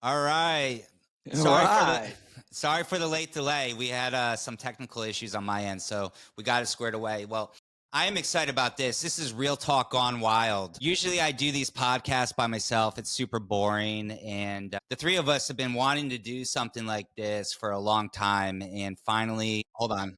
All right. All Sorry for the right. sorry for the late delay. We had some technical issues on my end, so we got it squared away. Well, I am excited about this. This is real talk gone wild. Usually I do these podcasts by myself. It's super boring, and the three of us have been wanting to do something like this for a long time, and finally, hold on.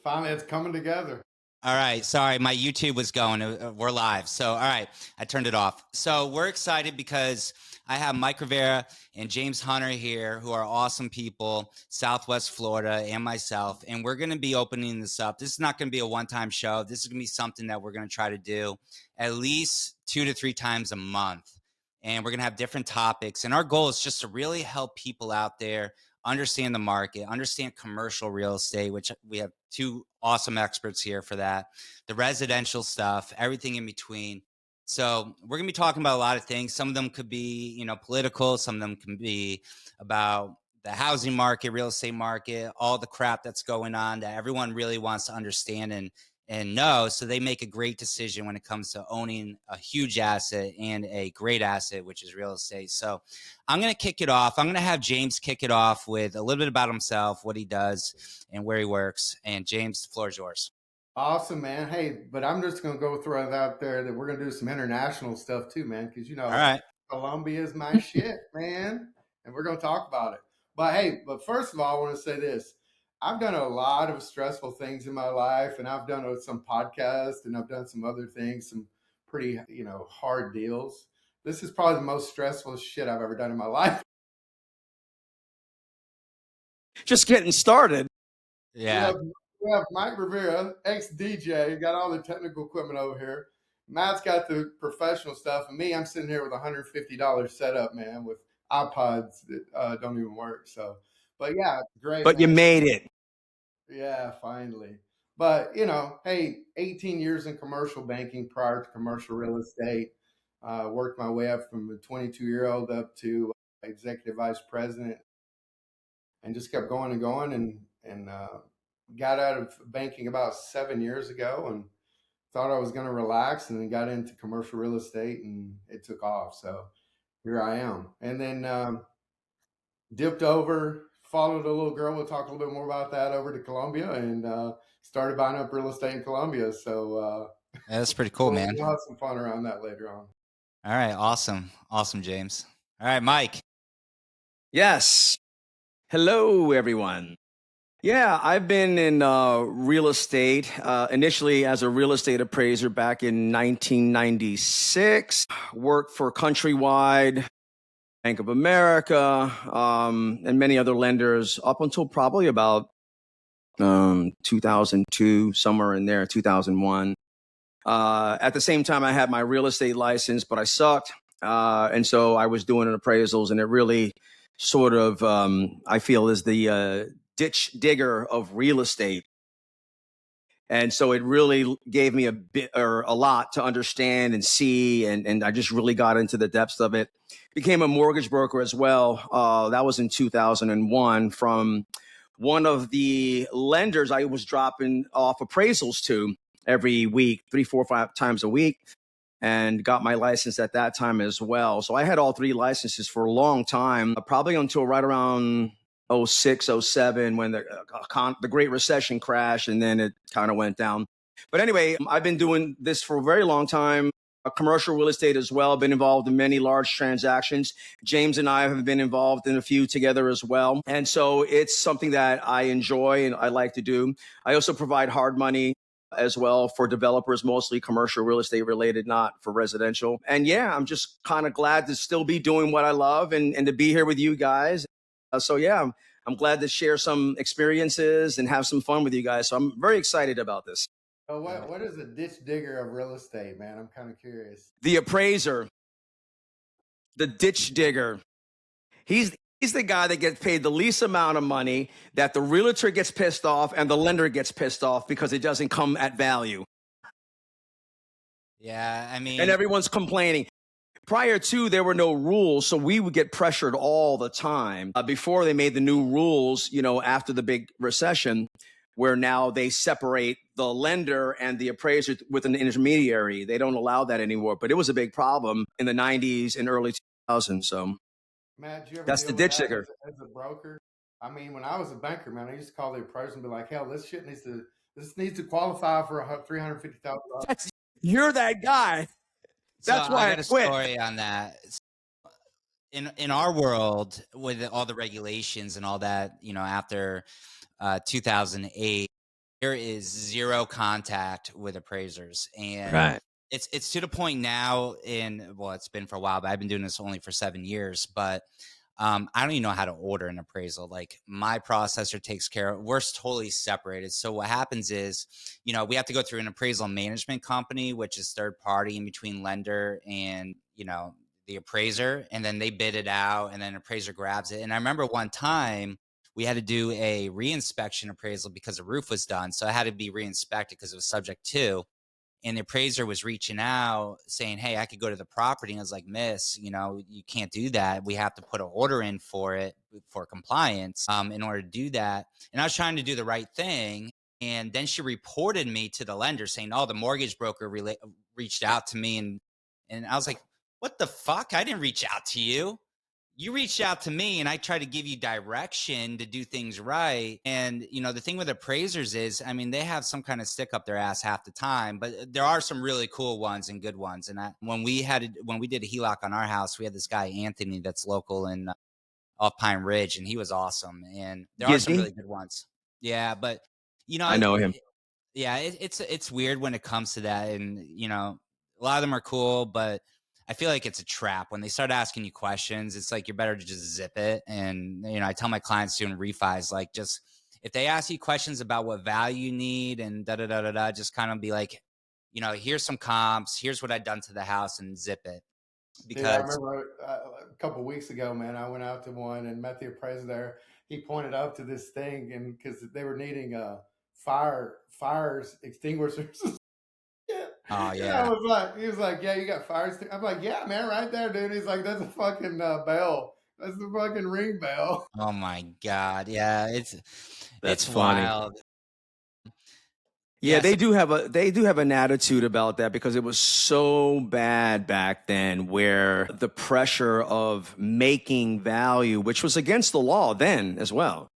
Finally, it's coming together. All right. Sorry, my YouTube was going. We're live. So, all right, I turned it off. So, we're excited because I have Mike Rivera and James Hunter here, who are awesome people, Southwest Florida, and myself. And we're going to be opening this up. This is not going to be a one-time show. This is going to be something that we're going to try to do at least 2 to 3 times a month. And we're going to have different topics. And our goal is just to really help people out there understand the market, understand commercial real estate, which we have two awesome experts here for that, the residential stuff, everything in between. So we're going to be talking about a lot of things. Some of them could be, political. Some of them can be about the housing market, real estate market, all the crap that's going on that everyone really wants to understand and know, so they make a great decision when it comes to owning a huge asset and a great asset, which is real estate. So I'm going to kick it off. I'm going to have James kick it off with a little bit about himself, what he does, and where he works. And James, the floor is yours. Awesome, man. Hey, but I'm just going to go throw it out there that we're going to do some international stuff too, man, because, All right. Colombia is my shit, man, and we're going to talk about it. But hey, first of all, I want to say this. I've done a lot of stressful things in my life, and I've done some podcasts, and I've done some other things, some pretty, hard deals. This is probably the most stressful shit I've ever done in my life. Just getting started. Yeah. We have Mike Rivera, ex-DJ, got all the technical equipment over here. Matt's got the professional stuff, and me, I'm sitting here with a $150 setup, man, with iPods that don't even work. So, but yeah, great. But man, you made it. Yeah, finally. But, hey, 18 years in commercial banking prior to commercial real estate. Worked my way up from a 22-year-old up to executive vice president, and just kept going and going, and got out of banking about 7 years ago and thought I was going to relax, and then got into commercial real estate, and it took off. So here I am. And then dipped over, followed a little girl. We'll talk a little bit more about that, over to Colombia, and started buying up real estate in Colombia. So yeah, that's pretty cool, man. We'll have some fun around that later on. All right. Awesome. Awesome, James. All right, Mike. Yes. Hello, everyone. Yeah, I've been in real estate, initially as a real estate appraiser back in 1996. Worked for Countrywide, Bank of America, and many other lenders up until probably about 2002, somewhere in there, 2001. At the same time, I had my real estate license, but I sucked. And so I was doing appraisals, and it really sort of, I feel, is the ditch digger of real estate. And so it really gave me a bit or a lot to understand and see. And I just really got into the depths of it. Became a mortgage broker as well. That was in 2001 from one of the lenders I was dropping off appraisals to every week, 3, 4, 5 times a week, and got my license at that time as well. So I had all 3 licenses for a long time, probably until right around 06, 07, when the Great Recession crashed, and then it kind of went down. But anyway, I've been doing this for a very long time. Commercial real estate as well. Been involved in many large transactions. James and I have been involved in a few together as well. And so it's something that I enjoy and I like to do. I also provide hard money as well for developers, mostly commercial real estate related, not for residential. And yeah, I'm just kind of glad to still be doing what I love and to be here with you guys. So yeah, I'm glad to share some experiences and have some fun with you guys. So I'm very excited about this. So what is a ditch digger of real estate, man? I'm kind of curious. The appraiser, the ditch digger. He's the guy that gets paid the least amount of money, that the realtor gets pissed off and the lender gets pissed off because it doesn't come at value. Yeah, I mean, and everyone's complaining. Prior to, there were no rules, so we would get pressured all the time. Before they made the new rules, after the big recession, where now they separate the lender and the appraiser with an intermediary. They don't allow that anymore, but it was a big problem in the 90s and early 2000s. So, Matt, did you ever That's deal the with ditch that digger. as a broker? I mean, when I was a banker, man, I used to call the appraiser and be like, "Hell, this needs to qualify for $350,000." That's You're that guy. So That's I why I got a quit. story on that. In our world, with all the regulations and all that, after 2008, there is zero contact with appraisers, and Right. it's to the point now. Well, it's been for a while, but I've been doing this only for 7 years. But I don't even know how to order an appraisal. Like, my processor takes care of. We're totally separated. So what happens is, we have to go through an appraisal management company, which is third party in between lender and the appraiser, and then they bid it out, and then appraiser grabs it. And I remember one time we had to do a reinspection appraisal because the roof was done, so it had to be reinspected because it was subject to. And the appraiser was reaching out saying, "Hey, I could go to the property." And I was like, "Miss, you can't do that. We have to put an order in for it for compliance in order to do that." And I was trying to do the right thing. And then she reported me to the lender saying, "Oh, the mortgage broker reached out to me." And I was like, "What the fuck? I didn't reach out to you. You reached out to me, and I try to give you direction to do things right." And the thing with appraisers is, I mean, they have some kind of stick up their ass half the time, but there are some really cool ones and good ones. And when we did a HELOC on our house, we had this guy Anthony that's local in off Pine Ridge, and he was awesome. And there are some Gizzy. really good ones. Yeah, but I know him. yeah, it's weird when it comes to that, and a lot of them are cool, but I feel like it's a trap when they start asking you questions. It's like you're better to just zip it. And I tell my clients doing refis, like, just if they ask you questions about what value you need and da da da da da, just kind of be like, here's some comps, here's what I've done to the house, and zip it. Dude, I Because remember a couple weeks ago, man, I went out to one and met the appraiser there. He pointed up to this thing, and because they were needing fires extinguishers. Yeah. oh And I yeah, was like, he was like, "Yeah, you got fires." I'm like, "Yeah, man, right there, dude." He's like, "That's a fucking bell. That's the fucking ring bell." oh my god, yeah, That's it's funny. wild. Yeah, Yeah, so they do have an attitude about that because it was so bad back then where the pressure of making value, which was against the law then as well.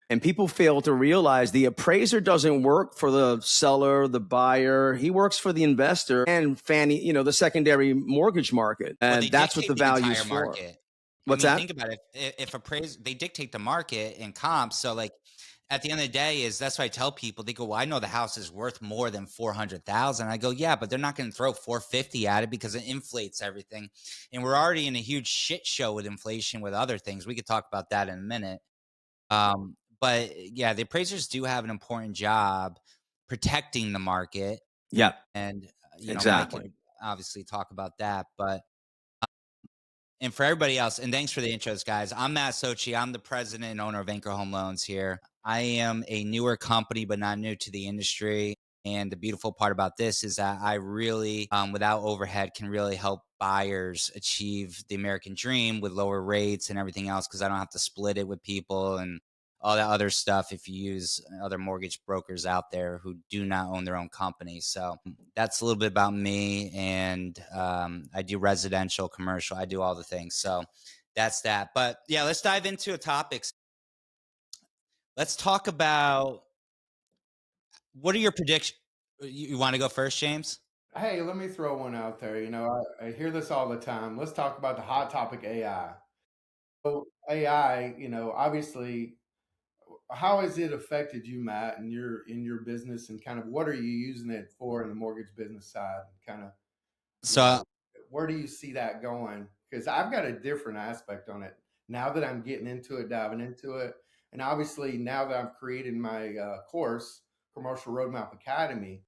And people fail to realize the appraiser doesn't work for the seller, the buyer. He works for the investor and Fannie, the secondary mortgage market. well, And they that's what dictate the the value's entire for. market. I What's mean, that? think about it. If appraise, they dictate the market and comps. So, like, at the end of the day, that's why I tell people. They go, "Well, I know the house is worth more than 400,000." I go, "Yeah, but they're not going to throw 450 at it because it inflates everything, and we're already in a huge shit show with inflation with other things. We could talk about that in a minute." But yeah, the appraisers do have an important job protecting the market, Yeah, and Mike exactly. could obviously talk about that, but. And for everybody else, and thanks for the intros, guys. I'm Matt Socci. I'm the president and owner of Anchor Home Loans here. I am a newer company, but not new to the industry. And the beautiful part about this is that I really, without overhead, can really help buyers achieve the American dream with lower rates and everything else, because I don't have to split it with people and all that other stuff if you use other mortgage brokers out there who do not own their own company. So that's a little bit about me. And I do residential, commercial, I do all the things. So that's that. But yeah, let's dive into a topic. Let's talk about, what are your predictions? You want to go first, James? Hey, let me throw one out there. I hear this all the time. Let's talk about the hot topic, AI. So AI, obviously, how has it affected you, Matt, and your business, and kind of what are you using it for in the mortgage business side? Kind of, you So know, where do you see that going? Because I've got a different aspect on it now that I'm getting into it, diving into it, and obviously now that I've created my course, Commercial Roadmap Academy.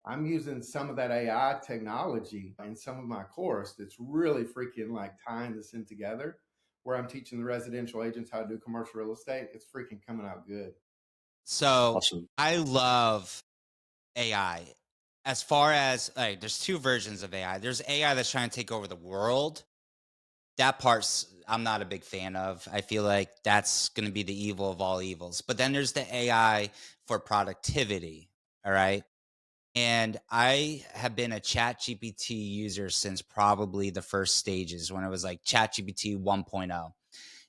I'm using some of that AI technology in some of my course that's really freaking like tying this in together, where I'm teaching the residential agents how to do commercial real estate. It's freaking coming out good. so Awesome. I love AI. As far as, like, there's two versions of AI. There's AI that's trying to take over the world. That part's I'm not a big fan of. I feel like that's going to be the evil of all evils. But then there's the AI for productivity. All right. And I have been a Chat GPT user since probably the first stages when it was like Chat GPT 1.0.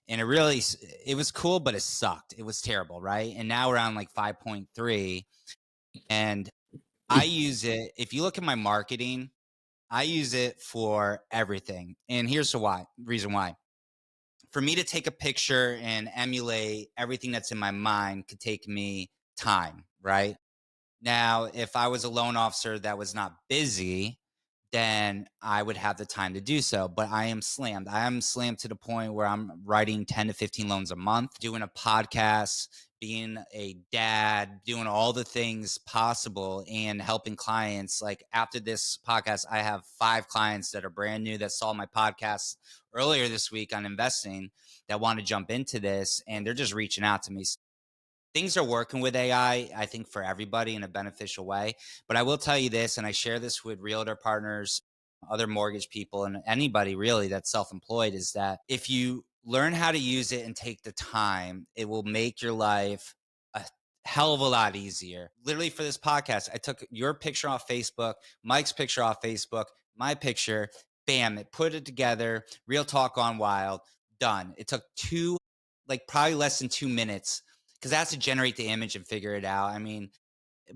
And it was cool, but it sucked. It was terrible, right? And now we're on like 5.3, and I use it. If you look at my marketing, I use it for everything. And here's the reason why. For me to take a picture and emulate everything that's in my mind could take me time, right? Now, if I was a loan officer that was not busy, then I would have the time to do so. But I am slammed. I am slammed to the point where I'm writing 10 to 15 loans a month, doing a podcast, being a dad, doing all the things possible and helping clients. Like after this podcast, I have 5 clients that are brand new that saw my podcast earlier this week on investing that want to jump into this. And they're just reaching out to me. Things are working with AI, I think, for everybody in a beneficial way. But I will tell you this, and I share this with realtor partners, other mortgage people, and anybody really that's self-employed, is that if you learn how to use it and take the time, it will make your life a hell of a lot easier. Literally for this podcast, I took your picture off Facebook, Mike's picture off Facebook, my picture, bam, it put it together, Real Talk Gone Wild, done. It took probably less than 2 minutes because it has to generate the image and figure it out. I mean,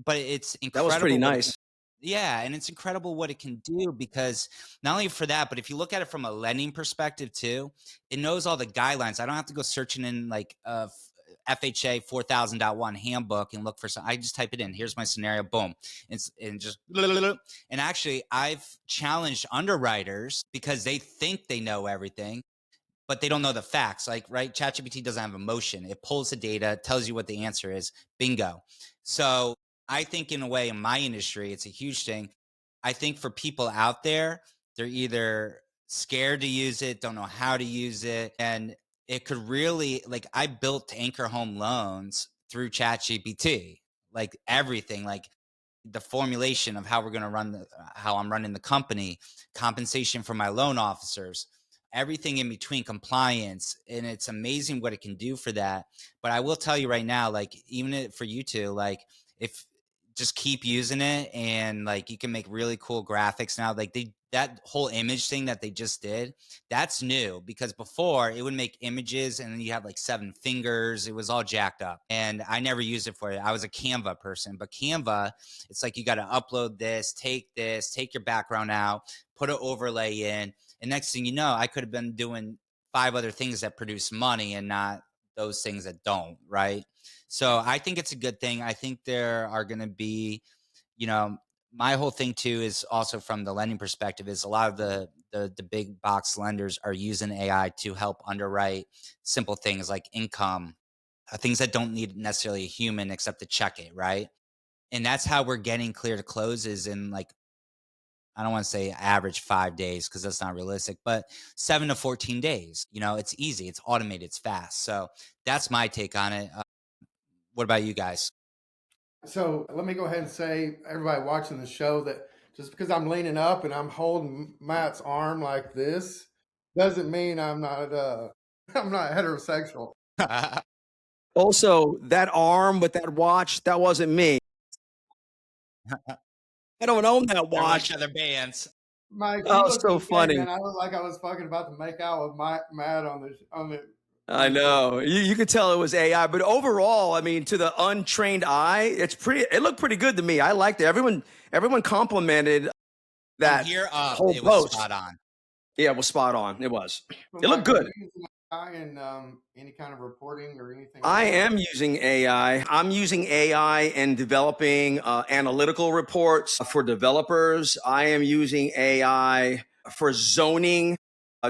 but it's That was incredible. pretty nice. Yeah, and it's incredible what it can do, because not only for that, but if you look at it from a lending perspective too, it knows all the guidelines. I don't have to go searching in like FHA 4000.1 handbook and look for some. I just type it in. Here's my scenario. Boom. And just and actually, I've challenged underwriters because they think they know everything, but they don't know the facts. Like, right, ChatGPT doesn't have emotion. It pulls the data, tells you what the answer is. Bingo. So I think in a way in my industry, it's a huge thing. I think for people out there, they're either scared to use it, don't know how to use it. And it could really, like, I built Anchor Home Loans through ChatGPT, like everything, like the formulation of how we're going to how I'm running the company, compensation for my loan officers, everything in between, compliance. And it's amazing what it can do for that. But I will tell you right now, like, even for you two, like, if just keep using it, and like you can make really cool graphics now. Like that whole image thing that they just did, that's new, because before it would make images and then you have like 7 fingers. It was all jacked up, and I never used it for it. I was a Canva person, but Canva, it's like you got to upload this, take your background out, put an overlay in, and next thing you know, I could have been doing 5 other things that produce money and not those things that don't, right? So I think it's a good thing. I think there are going to be, my whole thing too is also from the lending perspective is a lot of the big box lenders are using AI to help underwrite simple things like income, things that don't need necessarily a human except to check it, right? And that's how we're getting clear to closes in, like, I don't want to say average 5 days because that's not realistic, but 7 to 14 days. It's easy, it's automated, it's fast. So that's my take on it. What about you guys? So let me go ahead and say, everybody watching the show, that just because I'm leaning up and I'm holding Matt's arm like this doesn't mean I'm not I'm not heterosexual. Also, that arm with that watch, that wasn't me. I don't own that watch. Other bands. Mike, you Oh, look so okay, funny. man. I look like I was fucking about to make out with Matt on the. I know. You could tell it was AI, but overall, I mean, to the untrained eye, it looked pretty good to me. I liked it. Everyone complimented that whole it was post. spot on. Yeah, it was spot on. It was. So It looked Mike, good. are you using AI in any kind of reporting or anything? I am using AI. I'm using AI and developing analytical reports for developers. I am using AI for zoning,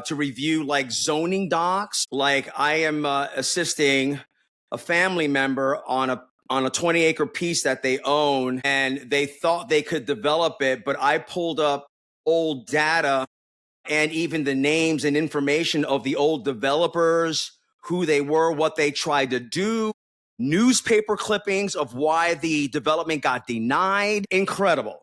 to review like zoning docs. Like I am assisting a family member on a 20-acre piece that they own, and they thought they could develop it, but I pulled up old data and even the names and information of the old developers, who they were, what they tried to do, newspaper clippings of why the development got denied. Incredible.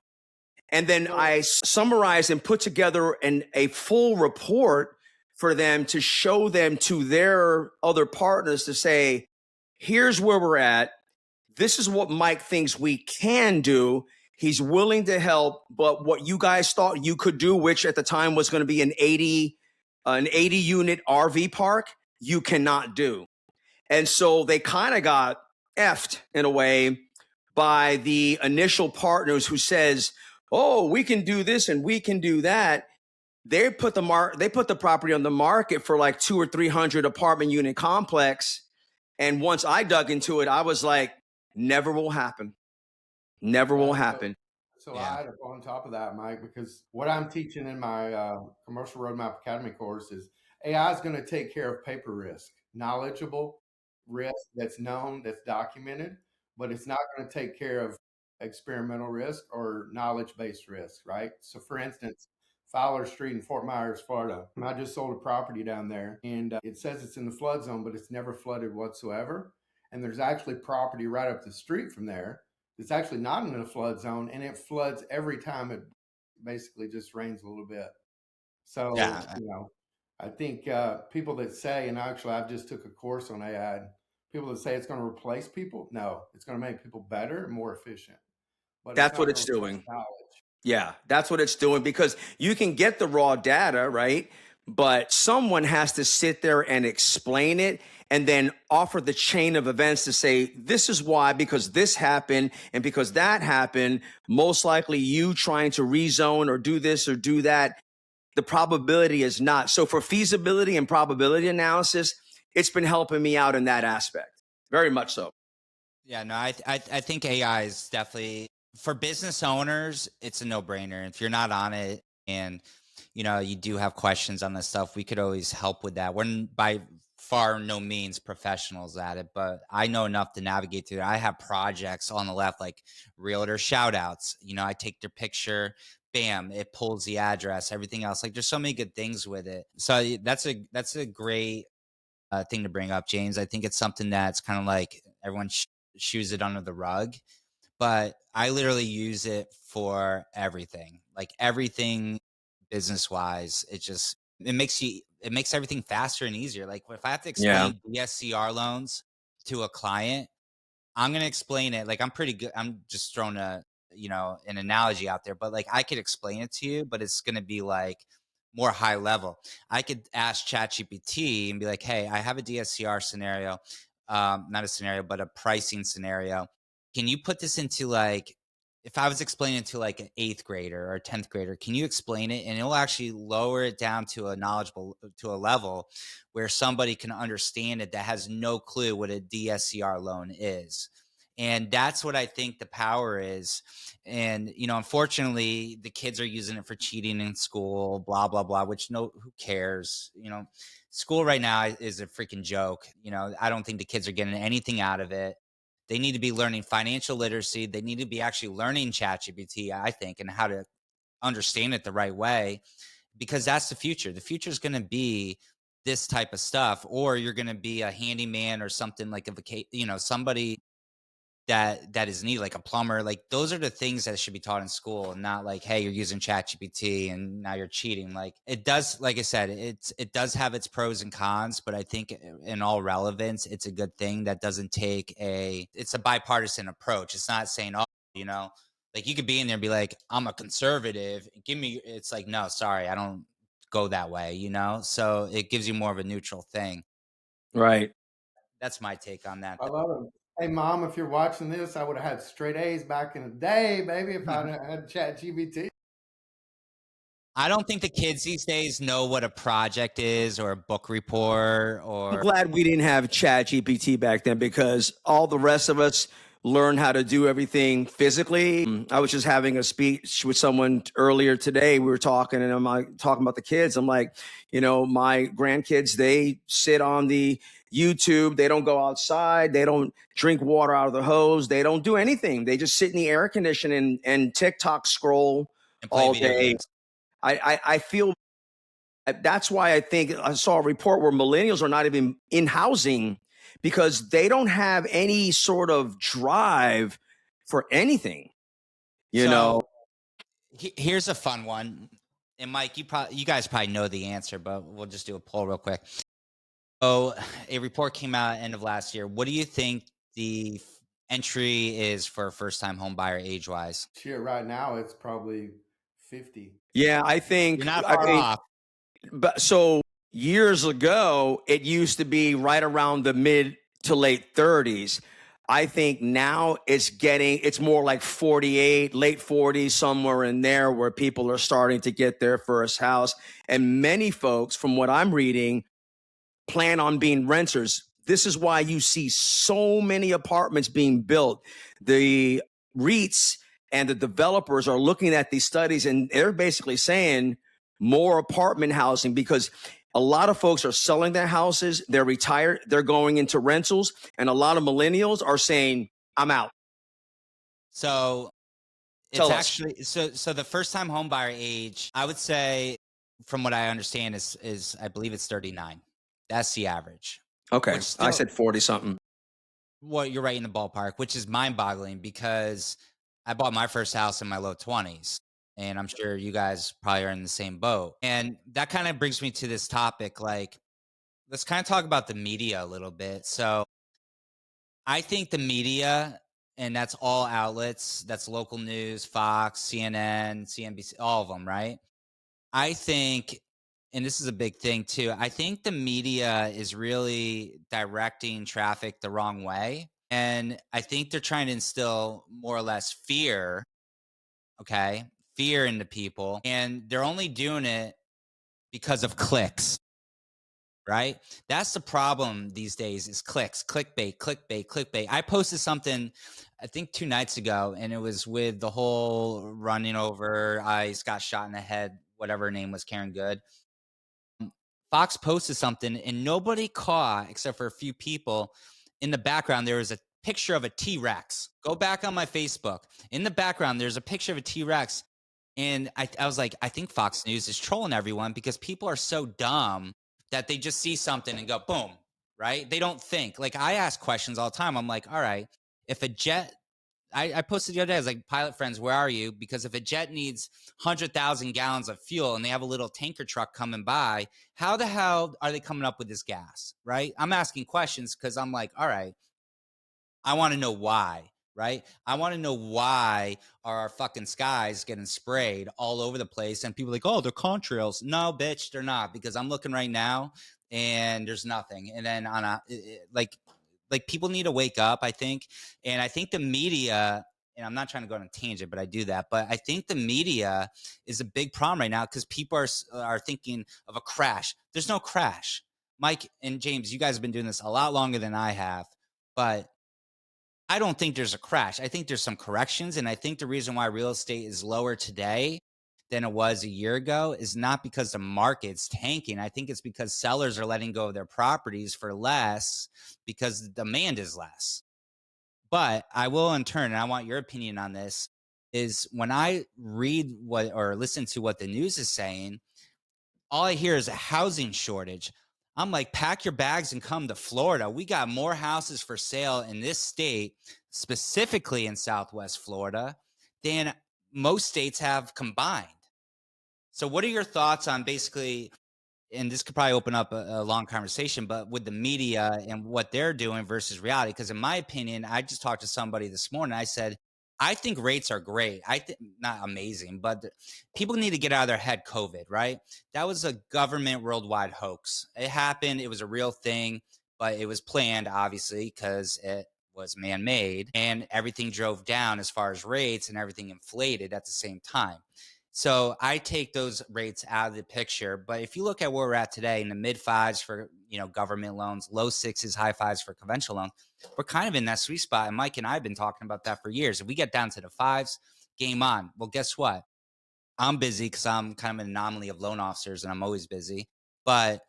And then I summarized and put together a full report for them to show them to their other partners to say, here's where we're at. This is what Mike thinks we can do. He's willing to help, but what you guys thought you could do, which at the time was going to be an 80 unit RV park, you cannot do. And so they kind of got effed in a way by the initial partners who says, "Oh, we can do this and we can do that." They put the property on the market for like 200 or 300 apartment unit complex. And once I dug into it, I was like, never will happen. Never will happen. So Yeah. I on top of that, Mike, because what I'm teaching in my Commercial Roadmap Academy course is AI is going to take care of paper risk, knowledgeable risk that's known, that's documented, but it's not going to take care of experimental risk or knowledge-based risk, right? So for instance, Fowler Street in Fort Myers, Florida. I just sold a property down there and it says it's in the flood zone, but it's never flooded whatsoever. And there's actually property right up the street from there. It's actually not in a flood zone, and it floods every time it basically just rains a little bit. So, Yeah. I think people that say, and actually I've just took a course on AI, people that say it's going to replace people, no, it's going to make people better and more efficient. But That's not what it's gonna replace doing. knowledge. Yeah, that's what it's doing, because you can get the raw data, right? But someone has to sit there and explain it and then offer the chain of events to say, this is why, because this happened and because that happened, most likely you trying to rezone or do this or do that, the probability is not. So for feasibility and probability analysis, it's been helping me out in that aspect. Very much so. Yeah, no, I think AI is definitely, for business owners, it's a no-brainer. If you're not on it and you do have questions on this stuff, we could always help with that. We're by far no means professionals at it, but I know enough to navigate through it. I have projects on the left like realtor shout outs. I take their picture, bam, it pulls the address, everything else. Like there's so many good things with it. So that's a great thing to bring up, James. I think it's something that's kind of like everyone shoos it under the rug, but I literally use it for everything, like everything business wise. It makes everything faster and easier. Like if I have to Yeah. explain DSCR loans to a client, I'm gonna explain it. Like I'm pretty good. I'm just throwing an analogy out there, but like I could explain it to you, but it's gonna be like more high level. I could ask ChatGPT and be like, "Hey, I have a DSCR scenario, not a scenario, but a pricing scenario. Can you put this into like, if I was explaining to like an eighth grader or a 10th grader, can you explain it?" And it'll actually lower it down to a level where somebody can understand it that has no clue what a DSCR loan is. And that's what I think the power is. And, unfortunately, the kids are using it for cheating in school, blah, blah, blah, which who cares? School right now is a freaking joke. I don't think the kids are getting anything out of it. They need to be learning financial literacy. They need to be actually learning ChatGPT, I think, and how to understand it the right way, because that's the future. The future is going to be this type of stuff, or you're going to be a handyman or something like somebody that is needed, like a plumber. Like those are the things that should be taught in school, and not like, hey, you're using ChatGPT and now you're cheating. Like it does, like I said, it does have its pros and cons, but I think in all relevance, it's a good thing that doesn't it's a bipartisan approach. It's not saying, oh, like you could be in there and be like, I'm a conservative. It's like, no, sorry, I don't go that way, So it gives you more of a neutral thing. Right. That's my take on that. I love it. Hey, Mom, if you're watching this, I would have had straight A's back in the day, baby, if I had ChatGPT. I don't think the kids these days know what a project is or a book report I'm glad we didn't have ChatGPT back then, because all the rest of us learned how to do everything physically. I was just having a speech with someone earlier today. We were talking, and I'm like talking about the kids. I'm like, my grandkids, they sit on the YouTube. They don't go outside. They don't drink water out of the hose. They don't do anything. They just sit in the air conditioning and TikTok scroll and play all video day. games. I feel that's why I think I saw a report where millennials are not even in housing, because they don't have any sort of drive for anything. Here's a fun one. And Mike, you guys probably know the answer, but we'll just do a poll real quick. So a report came out end of last year. What do you think the entry is for a first-time home buyer age-wise? Shit, right now it's probably 50. Yeah, I think You're not far off. But so Years ago, it used to be right around the mid to late 30s. I think now it's more like 48, late 40s, somewhere in there where people are starting to get their first house. And many folks, from what I'm reading, plan on being renters. This is why you see so many apartments being built. The REITs and the developers are looking at these studies and they're basically saying more apartment housing because a lot of folks are selling their houses, they're retired, they're going into rentals, and a lot of millennials are saying, I'm out. So it's Tell us. actually so the first time home buyer age, I would say, from what I understand, is I believe it's 39. That's the average. Okay. Which I still, said 40 something. well, you're right in the ballpark, which is mind-boggling because I bought my first house in my low 20s, and I'm sure you guys probably are in the same boat. And that kind of brings me to this topic, like, let's kind of talk about the media a little bit. So I think the media, and that's all outlets, that's local news, Fox, CNN, CNBC, all of them, right? I think, and this is a big thing too, I think the media is really directing traffic the wrong way. And I think they're trying to instill more or less fear, okay? Fear into people. And they're only doing it because of clicks, right? That's the problem these days is clicks, clickbait, clickbait, clickbait. I posted something, I think 2 nights ago, and it was with the whole running over ice, got shot in the head, whatever her name was, Karen Good. Fox posted something, and nobody caught, except for a few people, in the background, there was a picture of a T-Rex. Go back on my Facebook. In the background, there's a picture of a T-Rex. And I was like, I think Fox News is trolling everyone because people are so dumb that they just see something and go, boom, right? They don't think. Like, I ask questions all the time. I'm like, all right, if a jet, I posted the other day, I was like, pilot friends, where are you? Because if a jet needs 100,000 gallons of fuel and they have a little tanker truck coming by, how the hell are they coming up with this gas, right? I'm asking questions because I'm like, all right, I want to know why, right? I want to know why are our fucking skies getting sprayed all over the place and people are like, oh, they're contrails. No, bitch, they're not, because I'm looking right now and there's nothing. And then on a like people need to wake up, I think. And I think the media, and I'm not trying to go on a tangent, but I do that. But I think the media is a big problem right now because people are thinking of a crash. There's no crash. Mike and James, you guys have been doing this a lot longer than I have, but I don't think there's a crash. I think there's some corrections. And I think the reason why real estate is lower today than it was a year ago is not because the market's tanking. I think it's because sellers are letting go of their properties for less because the demand is less. But I will, in turn, and I want your opinion on this, is when I read what or listen to what the news is saying, all I hear is a housing shortage. I'm like, pack your bags and come to Florida. We got more houses for sale in this state, specifically in Southwest Florida, than most states have combined. So, what are your thoughts on basically, and this could probably open up a long conversation, but with the media and what they're doing versus reality? Because in my opinion, I just talked to somebody this morning. I said, I think rates are great. I think not amazing, but people need to get out of their head COVID, right? That was a government worldwide hoax. It happened. It was a real thing, but it was planned, obviously, because it was man made and everything drove down as far as rates and everything inflated at the same time. So I take those rates out of the picture. But if you look at where we're at today in the mid fives for, government loans, low sixes, high fives for conventional loans, we're kind of in that sweet spot. And Mike and I have been talking about that for years. If we get down to the fives, game on. Well, guess what? I'm busy because I'm kind of an anomaly of loan officers and I'm always busy. But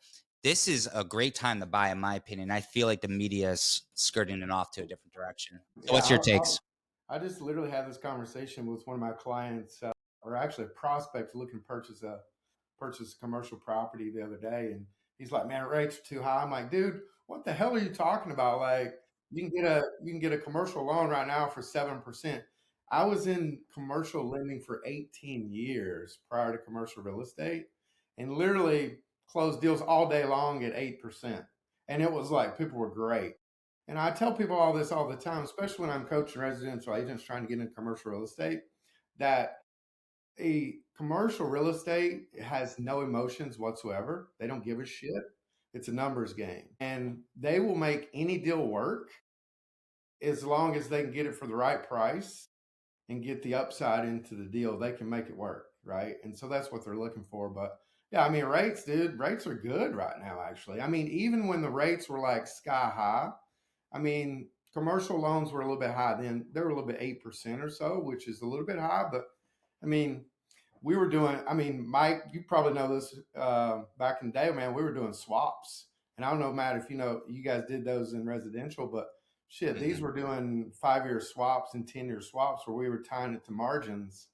this is a great time to buy, in my opinion. I feel like the media is skirting it off to a different direction. So Yeah, what's your takes? I just literally had this conversation with one of my clients, or actually a prospect looking to purchase a commercial property the other day, and he's like, "Man, rates are too high." I'm like, "Dude, what the hell are you talking about? Like, you can get a commercial loan right now for 7%." I was in commercial lending for 18 years prior to commercial real estate, and literally closed deals all day long at 8%, and it was like people were great. And I tell people all this all the time, especially when I'm coaching residential agents trying to get into commercial real estate, that a commercial real estate has no emotions whatsoever. They don't give a shit. It's a numbers game. And they will make any deal work as long as they can get it for the right price and get the upside into the deal. They can make it work, right? And so that's what they're looking for. But yeah, I mean, rates, dude, rates are good right now, actually. I mean, even when the rates were like sky high, I mean, commercial loans were a little bit high then. They were a little bit 8% or so, which is a little bit high. But I mean, we were doing, I mean, Mike, you probably know this back in the day, man, we were doing swaps. And I don't know, Matt, if you know, you guys did those in residential, but shit, these were doing 5-year swaps and 10-year swaps where we were tying it to margins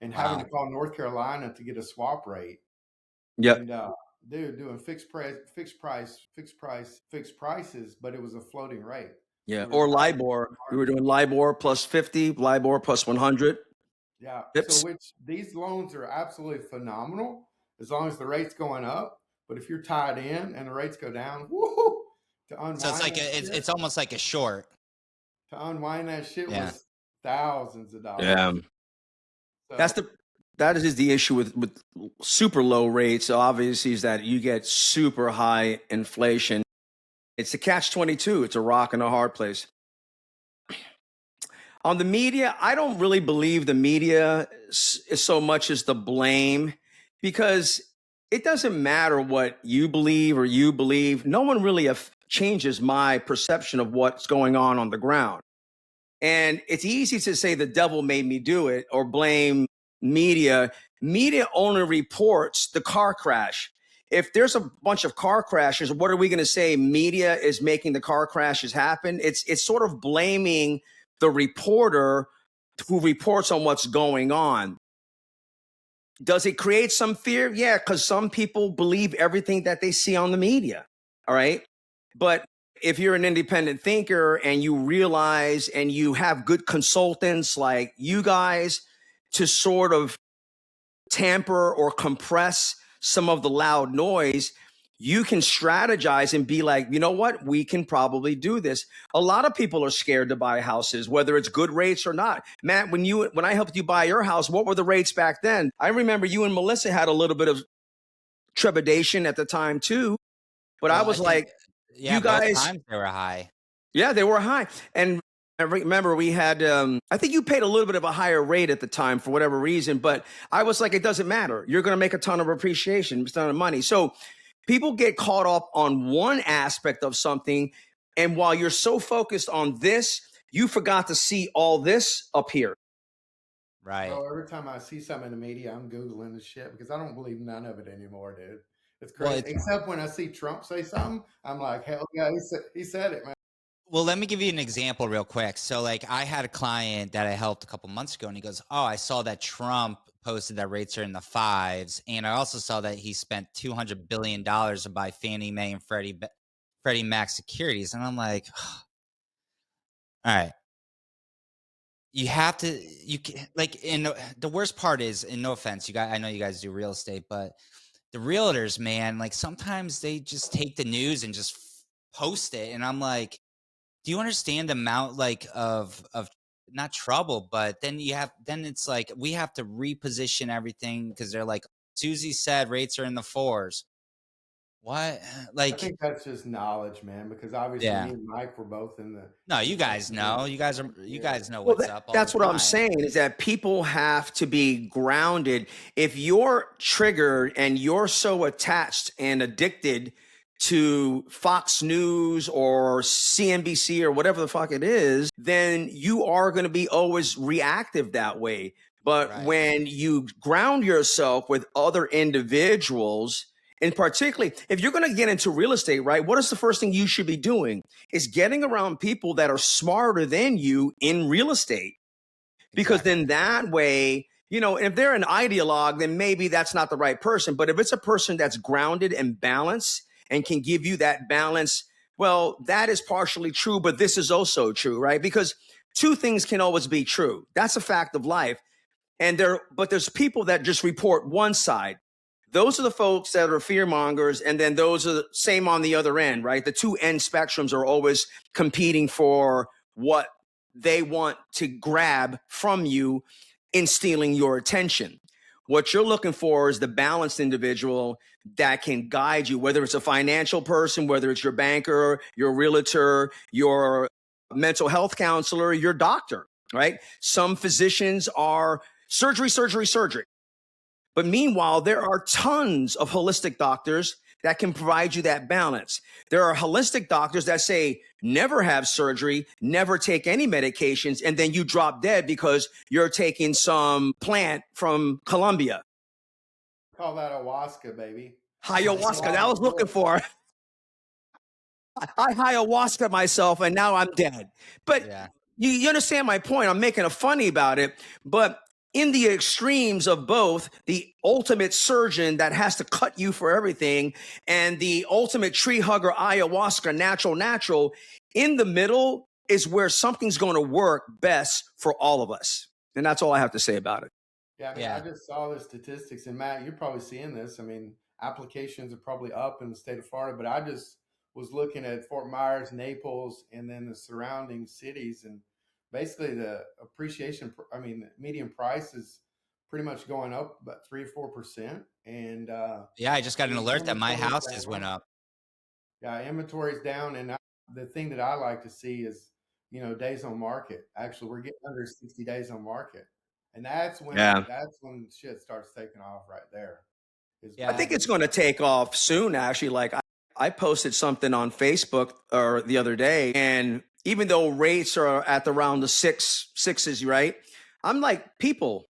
and having Wow. to call North Carolina to get a swap rate. Yep. And dude, doing fixed prices, but it was a floating rate. Yeah. We were Or tying it to LIBOR. the We were margin. doing LIBOR plus 50, LIBOR plus 100. Yeah. So Pips. which these loans are absolutely phenomenal as long as the rate's going up. But if you're tied in and the rates go down, woo, to unwind So it's like that it's shit, it's almost like a short. was thousands of dollars. Yeah. So That is the issue with super low rates. Obviously, is that you get super high inflation. It's a catch-22. It's a rock and a hard place. On the media, I don't really believe the media is so much as the blame, because it doesn't matter what you believe or you believe. No one really changes my perception of what's going on the ground. And it's easy to say the devil made me do it or blame media. Media only reports the car crash. If there's a bunch of car crashes, what are we going to say? Media is making the car crashes happen. It's sort of blaming the reporter who reports on what's going on. Does it create some fear? Yeah, because some people believe everything that they see on the media. All right. But if you're an independent thinker and you realize and you have good consultants like you guys to sort of tamper or compress some of the loud noise, you can strategize and be like, you know what, we can probably do this. A lot of people are scared to buy houses, whether it's good rates or not. Matt, when I helped you buy your house, what were the rates back then? I remember you and Melissa had a little bit of trepidation at the time too, but I Well, I was think like, yeah, you both guys, times they were high. yeah, they were high. And I remember we had, I think you paid a little bit of a higher rate at the time for whatever reason, but I was like, it doesn't matter. You're going to make a ton of appreciation, a ton of money. So people get caught up on one aspect of something. And while you're so focused on this, you forgot to see all this up here. Right. bro, every time I see something in the media, I'm Googling this shit because I don't believe none of it anymore, dude. It's Well, crazy. Except when I see Trump say something, I'm like, hell yeah, he said it, man. Well, let me give you an example real quick. So, like, I had a client that I helped a couple months ago, and he goes, "Oh, I saw that Trump posted that rates are in the fives, and I also saw that he spent $200 billion to buy Fannie Mae and Freddie Mac securities." And I'm like, "All right, you have to, you can, like, and the worst part is, and no offense, you guys, I know you guys do real estate, but the realtors, man, like sometimes they just take the news and just post it, and I'm like." Do you understand the amount like of not trouble, but then it's like we have to reposition everything because they're like Susie said rates are in the fours. What? I Like, think that's just knowledge, man, because obviously me yeah. and Mike were both in the No, you guys investment know. industry. You Yeah. guys know Well, what's up all that's the what I'm time. saying is that people have to be grounded. If you're triggered and you're so attached and addicted to Fox News or CNBC or whatever the fuck it is, then you are going to be always reactive that way. But Right. when you ground yourself with other individuals, and particularly if you're going to get into real estate, right? What is the first thing you should be doing? Is getting around people that are smarter than you in real estate. Because Exactly. then that way, you know, if they're an ideologue, then maybe that's not the right person. But if it's a person that's grounded and balanced and can give you that balance, well, that is partially true, but this is also true, right? Because two things can always be true. That's a fact of life. But there's people that just report one side. Those are the folks that are fear mongers, and then those are the same on the other end, right? The two end spectrums are always competing for what they want to grab from you in stealing your attention. What you're looking for is the balanced individual that can guide you, whether it's a financial person, whether it's your banker, your realtor, your mental health counselor, your doctor, right? Some physicians are surgery, surgery, surgery. But meanwhile, there are tons of holistic doctors that can provide you that balance. There are holistic doctors that say, never have surgery, never take any medications, and then you drop dead because you're taking some plant from Colombia. Call that ayahuasca, baby. Ayahuasca, that I was looking for. I ayahuasca myself and now I'm dead. But Yeah. you understand my point. I'm making a funny about it. But in the extremes of both, the ultimate surgeon that has to cut you for everything and the ultimate tree hugger ayahuasca, natural, in the middle is where something's going to work best for all of us. And that's all I have to say about it. Yeah, I mean, I just saw the statistics, and Matt, you're probably seeing this. I mean, applications are probably up in the state of Florida, but I just was looking at Fort Myers, Naples, and then the surrounding cities, and basically the appreciation. I mean, the median price is pretty much going up about 3 or 4%, and Yeah, I just got an the alert that my inventory's house has went down. up. Yeah, inventory's down, and the thing that I like to see is days on market. Actually, we're getting under 60 days on market, and Yeah. that's when shit starts taking off right there. I think it's going to take off soon, actually. Like I posted something on Facebook or the other day, and even though rates are at around the sixes, right? I'm like, people,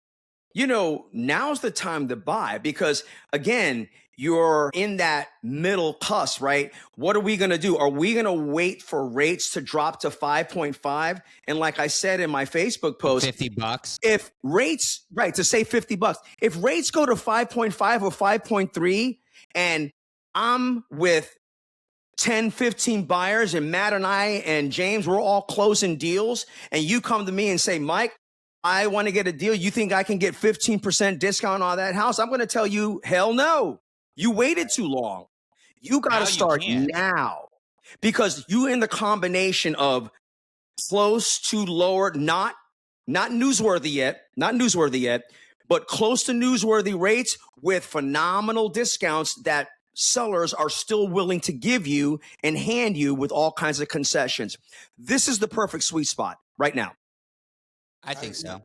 now's the time to buy because again, you're in that middle cusp, right? What are we going to do? Are we going to wait for rates to drop to 5.5? And like I said in my Facebook post, $50. if rates, right, to say $50, if rates go to 5.5 or 5.3 and I'm with 10, 15 buyers and Matt and I and James, we're all closing deals and you come to me and say, Mike, I want to get a deal. You think I can get 15% discount on that house? I'm going to tell you, hell no. You waited too long. You got to start now because you in the combination of close to lower, not newsworthy yet, but close to newsworthy rates with phenomenal discounts that sellers are still willing to give you and hand you with all kinds of concessions. This is the perfect sweet spot right now. I think so.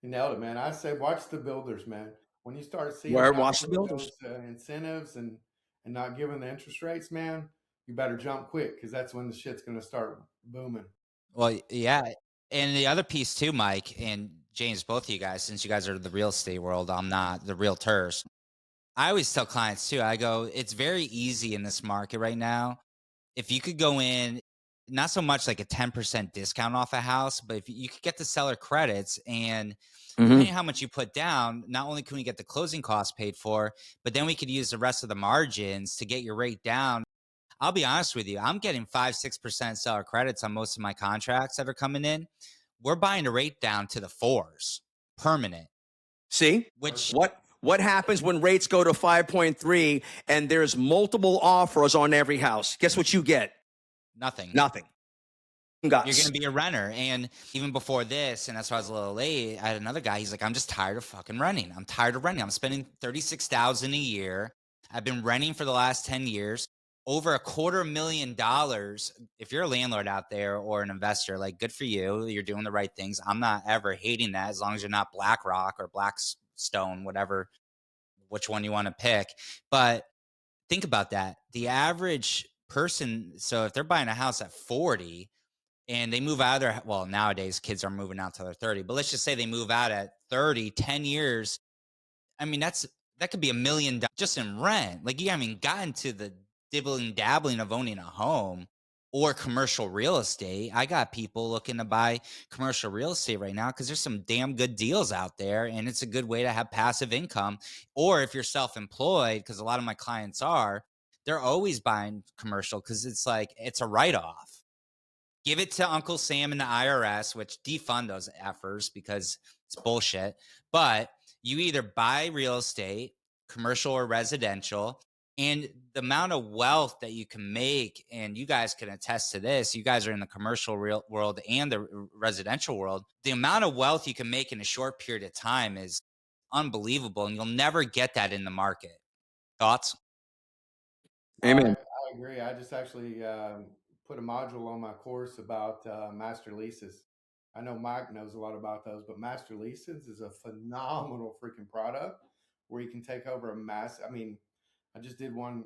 You nailed it, man. I say watch the builders, man. When you start seeing Where them not watch the giving builders. those incentives and not giving the interest rates, man, you better jump quick because that's when the shit's going to start booming. Well, yeah. And the other piece too, Mike and James, both of you guys, since you guys are the real estate world, I'm not the realtors. I always tell clients too, I go, it's very easy in this market right now. If you could go in, not so much like a 10% discount off a house, but if you could get the seller credits and depending on how much you put down, not only can we get the closing costs paid for, but then we could use the rest of the margins to get your rate down. I'll be honest with you, I'm getting 5-6% seller credits on most of my contracts that are coming in. We're buying the rate down to the fours, permanent. See, which what happens when rates go to 5.3 and there's multiple offers on every house? Guess what you get? Nothing. You're going to be a renter. And even before this, and that's why I was a little late, I had another guy. He's like, I'm just tired of fucking renting. I'm tired of renting. I'm spending $36,000 a year. I've been renting for the last 10 years. Over $250,000. If you're a landlord out there or an investor, like good for you. You're doing the right things. I'm not ever hating that as long as you're not BlackRock or Blackstone, whatever, which one you want to pick. But think about that. The average person, so if they're buying a house at 40 and they move out of their, well, nowadays kids are moving out till they're 30, but let's just say they move out at 30, 10 years. I mean, that could be $1 million just in rent. Like you haven't even gotten to the dibbling dabbling of owning a home or commercial real estate. I got people looking to buy commercial real estate right now because there's some damn good deals out there and it's a good way to have passive income. Or if you're self-employed, because a lot of my clients are, they're always buying commercial because it's like, it's a write-off. Give it to Uncle Sam and the IRS, which defund those effers because it's bullshit. But you either buy real estate, commercial or residential, and the amount of wealth that you can make, and you guys can attest to this, you guys are in the commercial real world and the residential world, the amount of wealth you can make in a short period of time is unbelievable, and you'll never get that in the market. Thoughts? Amen. I agree. I just actually put a module on my course about master leases. I know Mike knows a lot about those, but master leases is a phenomenal freaking product where you can take over a mass. I mean, I just did one,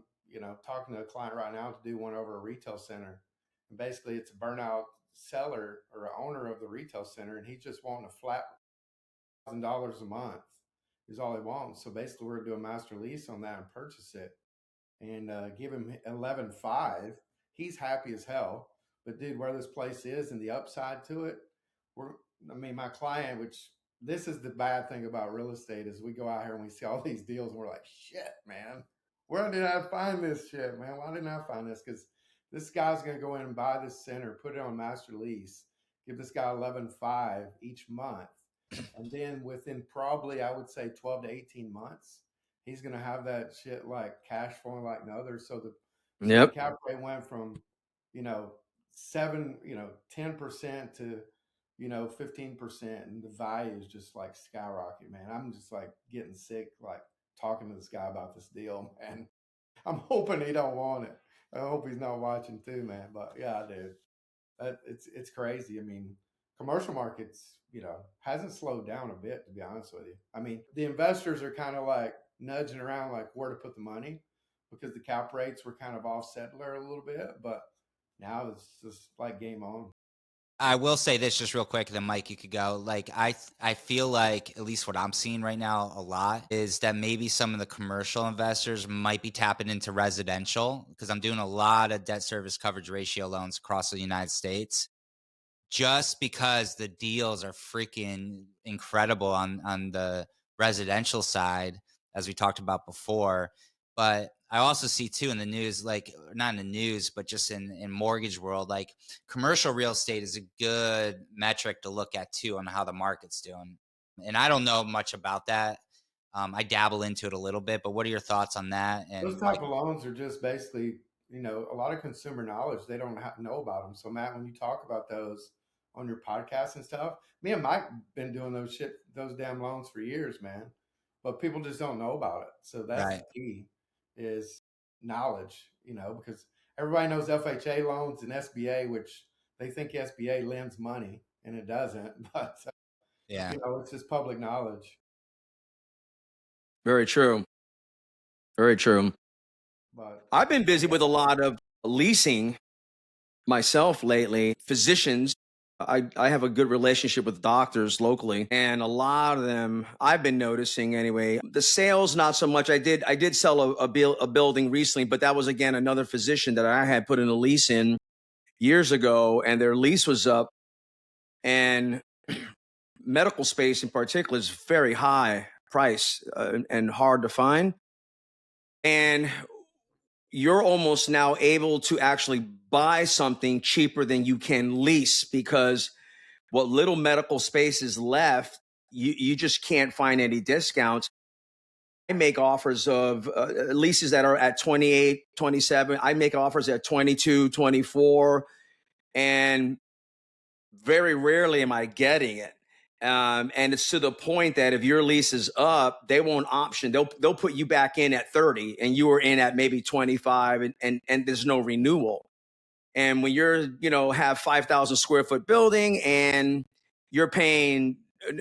talking to a client right now to do one over a retail center. And basically, it's a burnout seller or owner of the retail center, and he's just wanting a flat $1,000 a month is all he wants. So basically, we're going to do a master lease on that and purchase it and give him 11.5. He's happy as hell. But dude, where this place is and the upside to it, my client, which this is the bad thing about real estate, is we go out here and we see all these deals and we're like, shit, man, where did I find this shit, man? Why didn't I find this? Because this guy's gonna go in and buy this center, put it on master lease, give this guy 11.5 each month, and then within probably I would say 12 to 18 months, he's gonna have that shit like cash flowing like no other. So the cap rate went from, 10% to 15%, and the value is just like skyrocket, man. I'm just like getting sick, like talking to this guy about this deal, man. I'm hoping he don't want it. I hope he's not watching too, man. But yeah, dude, it's crazy. I mean, commercial markets, hasn't slowed down a bit, to be honest with you. I mean, the investors are kind of like nudging around like where to put the money because the cap rates were kind of offset there a little bit, but now it's just like game on. I will say this just real quick, then Mike, you could go. Like I feel like at least what I'm seeing right now a lot is that maybe some of the commercial investors might be tapping into residential because I'm doing a lot of debt service coverage ratio loans across the United States. Just because the deals are freaking incredible on the residential side, as we talked about before. But I also see too in the news, like not in the news, but just in mortgage world, like commercial real estate is a good metric to look at too on how the market's doing. And I don't know much about that. I dabble into it a little bit, but what are your thoughts on that? Those And type like, of loans are just basically, a lot of consumer knowledge. They don't know about them. So Matt, when you talk about those on your podcast and stuff, me and Mike been doing those damn loans for years, man. But people just don't know about it. So that's the right. key is knowledge, because everybody knows FHA loans and SBA, which they think SBA lends money and it doesn't. But, Yeah. it's just public knowledge. Very true. Very true. But I've been busy with a lot of leasing myself lately. Physicians, I have a good relationship with doctors locally, and a lot of them I've been noticing anyway. The sales, not so much. I did sell a building recently, but that was again another physician that I had put in a lease in years ago, and their lease was up, and medical space in particular is very high price and hard to find. And you're almost now able to actually buy something cheaper than you can lease because what little medical space is left, you just can't find any discounts. I make offers of leases that are at 28, 27. I make offers at 22, 24, and very rarely am I getting it. And it's to the point that if your lease is up, they won't option. They'll put you back in at 30 and you were in at maybe 25 and there's no renewal. And when you're, have 5,000 square foot building and you're paying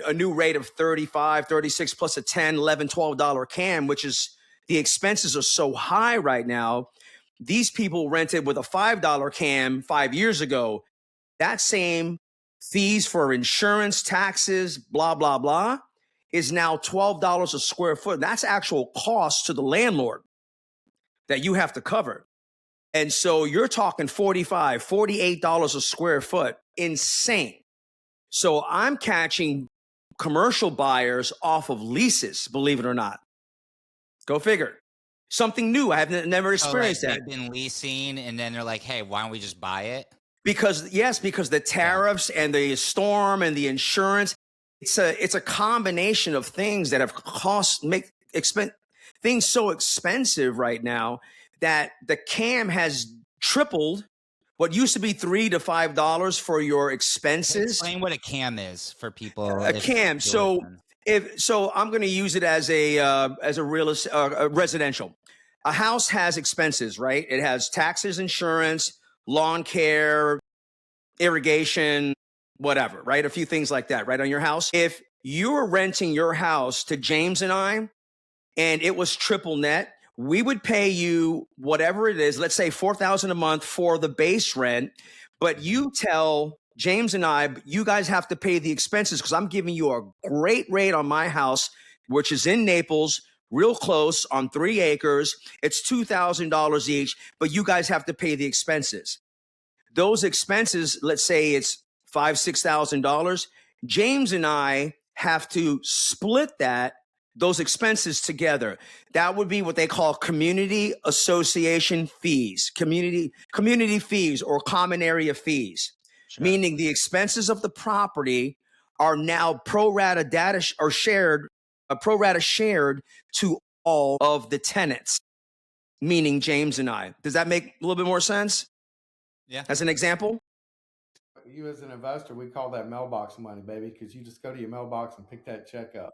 a new rate of 35, 36 plus a 10, 11, $12 CAM, which is the expenses are so high right now. These people rented with a $5 CAM 5 years ago. That same fees for insurance, taxes, blah, blah, blah, is now $12 a square foot. That's actual cost to the landlord that you have to cover. And so you're talking $45, $48 a square foot. Insane. So I'm catching commercial buyers off of leases, believe it or not. Go figure. Something new. I have never experienced that. They've been leasing and then they're like, hey, why don't we just buy it? Because the tariffs and the storm and the insurance, it's a combination of things that have things so expensive right now that the CAM has tripled. What used to be $3 to $5 for your expenses. Explain what a CAM is for people. A CAM. So So I'm going to use it as a residential. A house has expenses, right? It has taxes, insurance, lawn care, irrigation, whatever, right? A few things like that, right? On your house. If you were renting your house to James and I, and it was triple net, we would pay you whatever it is, let's say $4,000 a month for the base rent, but you tell James and I, you guys have to pay the expenses because I'm giving you a great rate on my house, which is in Naples, real close on 3 acres. It's $2,000 each, but you guys have to pay the expenses. Those expenses, let's say it's $5,000-$6,000. James and I have to split those expenses together. That would be what they call community association fees, community fees or common area fees, Sure. meaning the expenses of the property are now pro rata shared to all of the tenants, meaning James and I. Does that make a little bit more sense? Yeah. As an example? You as an investor, we call that mailbox money, baby, because you just go to your mailbox and pick that check up.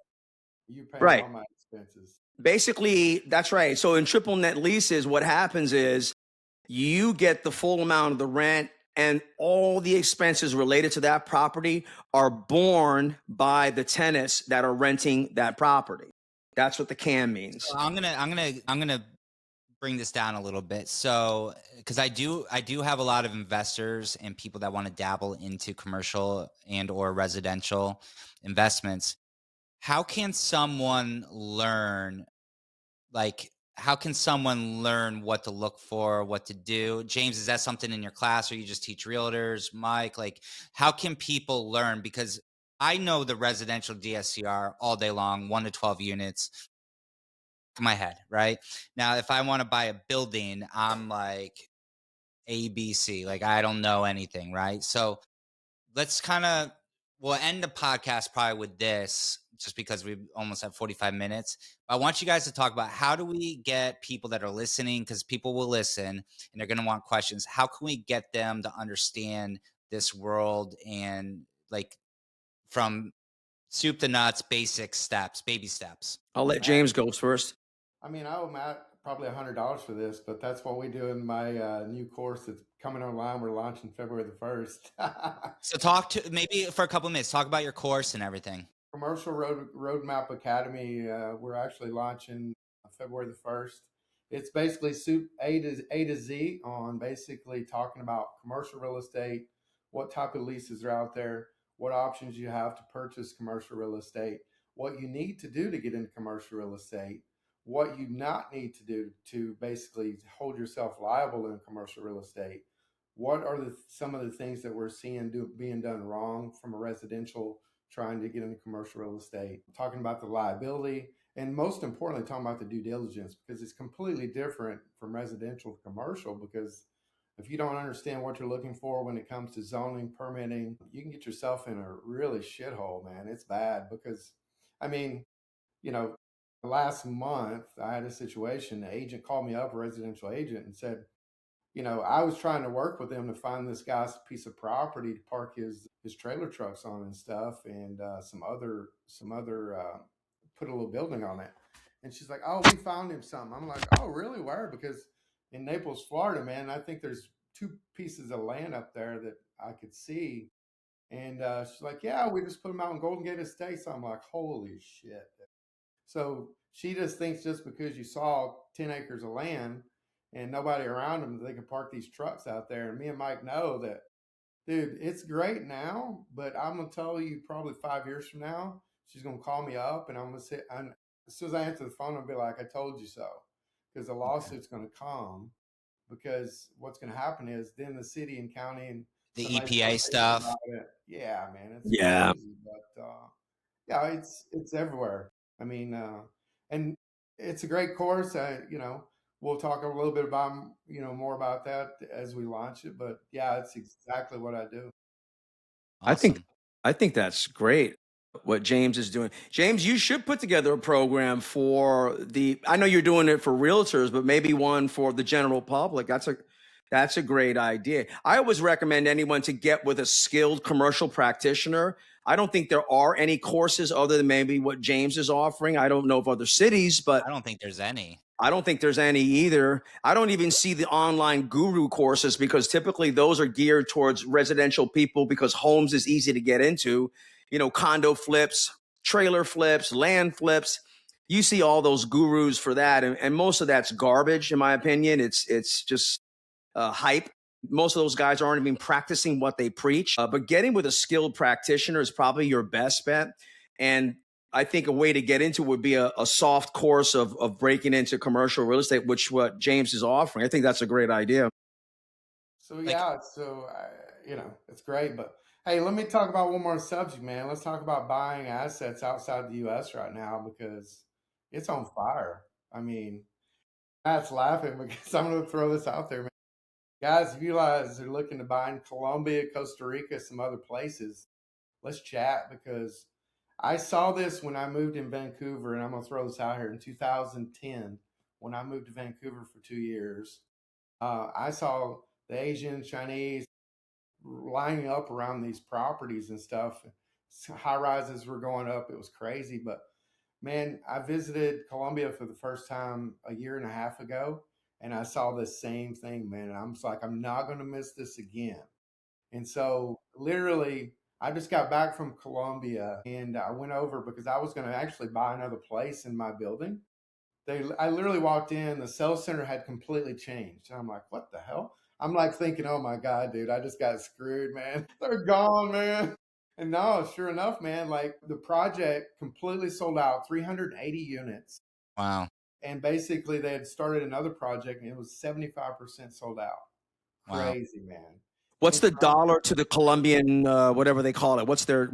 You pay Right. all my expenses. Basically, that's right. So in triple net leases, what happens is you get the full amount of the rent and all the expenses related to that property are borne by the tenants that are renting that property. That's what the CAM means. So I'm gonna bring this down a little bit. So, because I do have a lot of investors and people that want to dabble into commercial and or residential investments. How can someone learn? How can someone learn what to look for, what to do? James, is that something in your class, or you just teach realtors? Mike, how can people learn? Because I know the residential DSCR all day long, 1 to 12 units. My head, right? Now, if I want to buy a building, I'm like ABC, I don't know anything, right? So let's we'll end the podcast probably with this, just because we almost have 45 minutes. I want you guys to talk about how do we get people that are listening, because people will listen and they're going to want questions. How can we get them to understand this world and from soup to nuts, basic steps, baby steps? I'll let James go first. I mean, I owe Matt probably $100 for this, but that's what we do in my new course that's coming online. We're launching February the 1st. So talk to maybe for a couple of minutes, talk about your course and everything. Commercial Roadmap Academy. We're actually launching February the 1st. It's basically soup A to Z on basically talking about commercial real estate, what type of leases are out there, what options you have to purchase commercial real estate, what you need to do to get into commercial real estate, what you not need to do to basically hold yourself liable in commercial real estate. What are some of the things that we're seeing being done wrong from a residential trying to get into commercial real estate, talking about the liability, and most importantly, talking about the due diligence, because it's completely different from residential to commercial. Because if you don't understand what you're looking for when it comes to zoning, permitting, you can get yourself in a really shithole, man. It's bad because, I mean, last month I had a situation. The agent called me up, a residential agent, and said, I was trying to work with him to find this guy's piece of property to park his trailer trucks on and stuff, and some other put a little building on it. And she's like, "Oh, we found him something." I'm like, "Oh, really? Where?" Because in Naples, Florida, man, I think there's 2 pieces of land up there that I could see. And she's like, "Yeah, we just put them out in Golden Gate Estates." I'm like, "Holy shit!" So she just thinks just because you saw 10 acres of land and nobody around them, they can park these trucks out there. And me and Mike know that, dude, it's great now, but I'm going to tell you probably 5 years from now, she's going to call me up and I'm going to sit, and as soon as I answer the phone, I'll be like, "I told you so." Because the lawsuit's going to come, because what's going to happen is then the city and county and The somebody's EPA gonna say stuff. about it. Yeah, man, it's Yeah. crazy. But yeah, it's everywhere. I mean, and it's a great course. We'll talk a little bit about more about that as we launch it. But yeah, it's exactly what I do. Awesome. I think that's great what James is doing. James, you should put together a program for I know you're doing it for realtors, but maybe one for the general public. That's That's a great idea. I always recommend anyone to get with a skilled commercial practitioner. I don't think there are any courses other than maybe what James is offering. I don't know of other cities, but I don't think there's any. I don't think there's any either. I don't even see the online guru courses because typically those are geared towards residential people because homes is easy to get into, condo flips, trailer flips, land flips. You see all those gurus for that. And most of that's garbage, in my opinion. It's just hype. Most of those guys aren't even practicing what they preach. But getting with a skilled practitioner is probably your best bet. And I think a way to get into would be a soft course of breaking into commercial real estate, which what James is offering. I think that's a great idea. So Like, yeah, it's great. But hey, let me talk about one more subject, man. Let's talk about buying assets outside the U.S. right now because it's on fire. I mean, Matt's laughing because I'm going to throw this out there, man. Guys, if you guys are looking to buy in Colombia, Costa Rica, some other places, let's chat because I saw this when I moved in Vancouver, and I'm going to throw this out here in 2010 when I moved to Vancouver for 2 years. I saw the Asian, Chinese lining up around these properties and stuff. High rises were going up. It was crazy. But man, I visited Colombia for the first time a year and a half ago, and I saw the same thing, man. And I'm just like, I'm not going to miss this again. And so, literally, I just got back from Colombia and I went over because I was going to actually buy another place in my building. I literally walked in, the sales center had completely changed. And I'm like, what the hell? I'm like thinking, oh my God, dude, I just got screwed, man. They're gone, man. And no, sure enough, man, like the project completely sold out, 380 units. wow, And basically they had started another project and it was 75% sold out. wow. Crazy, man. What's And the so, dollar to the Colombian, whatever they call it? What's the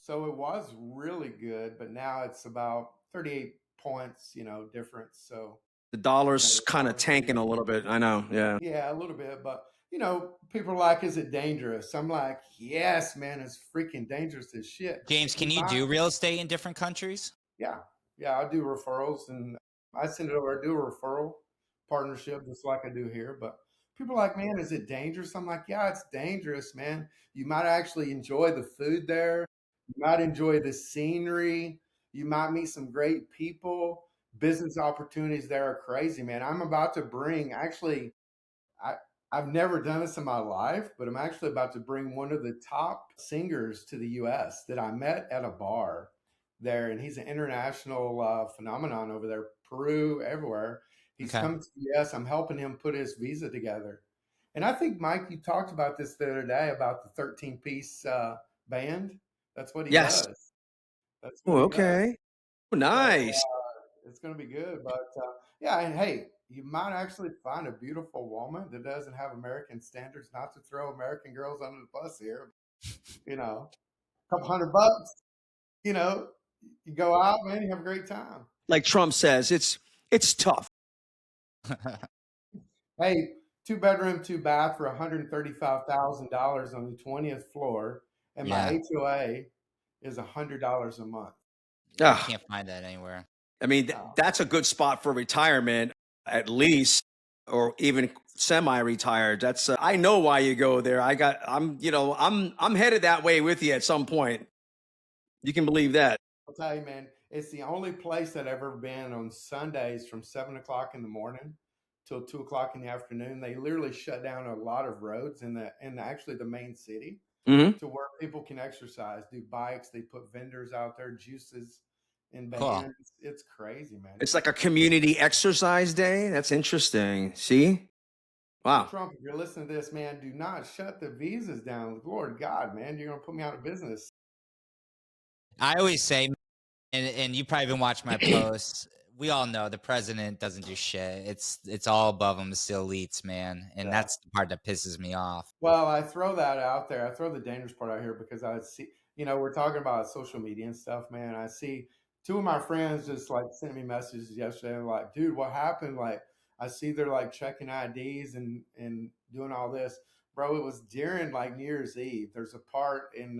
so it was really good, but now it's about 38 points, difference. So, the the dollar's kind of dollar's pretty tanking a little bit? I know. Yeah. Yeah, a little bit, but people are like, "Is it dangerous?" I'm like, "Yes, man, it's freaking dangerous as shit." James, You can you might, do real estate in different countries? yeah, yeah, I do referrals and I send it over. I do a referral partnership just like I do here. But people are like, "Man, is it dangerous?" I'm like, "Yeah, it's dangerous, man. You might actually enjoy the food there. You might enjoy the scenery. You might meet some great people. Business opportunities there are crazy, man. I'm about to bring actually I I've never done this in my life, but I'm actually about to bring one of the top singers to the U.S. that I met at a bar there, and he's an international phenomenon over there, Peru, everywhere. He's Okay. come to the U.S. I'm helping him put his visa together, and I think Mike, you talked about this the other day about the 13-piece band. That's what he Yes. does. That's Oh, what he does. okay. Oh, So nice. it's going to be good. But yeah, and hey, you might actually find a beautiful woman that doesn't have American standards. Not to throw American girls under the bus here, a couple $100. You know, you go out, man, you have a great time. Like Trump says, it's tough. Hey, 2 bedroom, 2 bath for $135,000 on the 20th floor, and my Yeah, HOA is $100 a month. yeah, you Ah, can't find that anywhere. I mean, No, that's a good spot for retirement, at least, or even semi-retired. That's I know why you go there. I'm headed that way with you at some point. You can believe that. I'll tell you, man, it's the only place I've ever been on Sundays from 7 o'clock in the morning till 2 o'clock in the afternoon. They literally shut down a lot of roads in actually the main city Hmm. to where people can exercise, do bikes. They put vendors out there, juices and Cool. bands. It's crazy, man. It's like a community exercise day. That's interesting. See? So Wow. Trump, if you're listening to this, man, do not shut the visas down. Lord God, man, you're gonna put me out of business. I always say, and you probably been watching my posts. We all know the president doesn't do shit. It's all above him. It's the elites, man, and Yeah. that's the part that pisses me off. Well, I throw that out there. I throw the dangerous part out here because I see, we're talking about social media and stuff, man. I see two of my friends just like sent me messages yesterday. Like, dude, what happened? Like, I see they're like checking IDs and doing all this, bro. It was during like New Year's Eve. There's a part in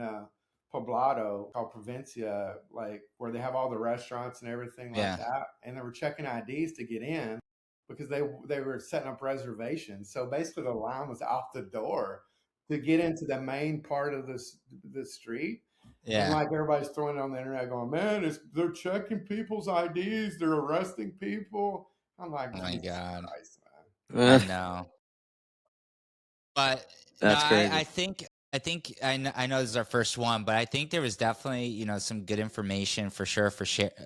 Poblado called Provincia, like where they have all the restaurants and everything like Yeah. that, and they were checking IDs to get in. because they were setting up reservations. So basically, the line was out the door to get into the main part of the street. And Yeah. like everybody's throwing it on the internet, going, "Man, they're checking people's IDs, they're arresting people." I'm like, Oh my Jesus God. Christ, man! I know. But no, That's crazy. I know this is our first one, but I think there was definitely, some good information for sure,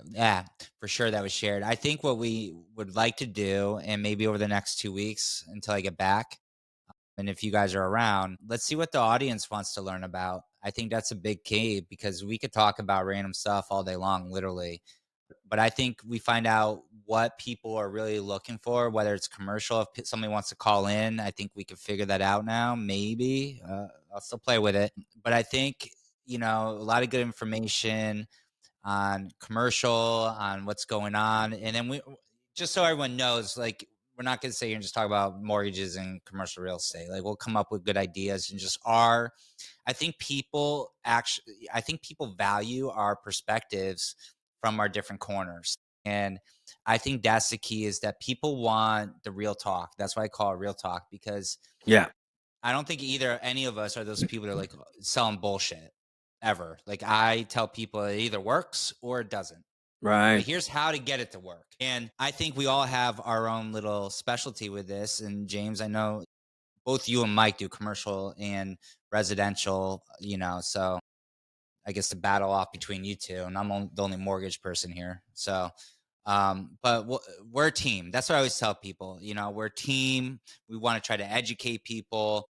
yeah, for sure that was shared. I think what we would like to do, and maybe over the next 2 weeks until I get back, and if you guys are around, let's see what the audience wants to learn about. I think that's a big key because we could talk about random stuff all day long, literally. But I think we find out what people are really looking for, whether it's commercial. If somebody wants to call in, I think we can figure that out now. Maybe I'll still play with it, but I think a lot of good information on commercial, on what's going on, and then we just so everyone knows, like we're not going to sit here and just talk about mortgages and commercial real estate. Like we'll come up with good ideas and just our I think people value our perspectives from our different corners. And I think that's the key is that people want the real talk. That's why I call it real talk because Yeah. I don't think either any of us are those people that are like selling bullshit ever. Like I tell people it either works or it doesn't. But Right. here's how to get it to work. And I think we all have our own little specialty with this. And James, I know both you and Mike do commercial and residential, so I guess the battle off between you two, and the only mortgage person here. So, but we're a team. That's what I always tell people. We're a team. We want to try to educate people.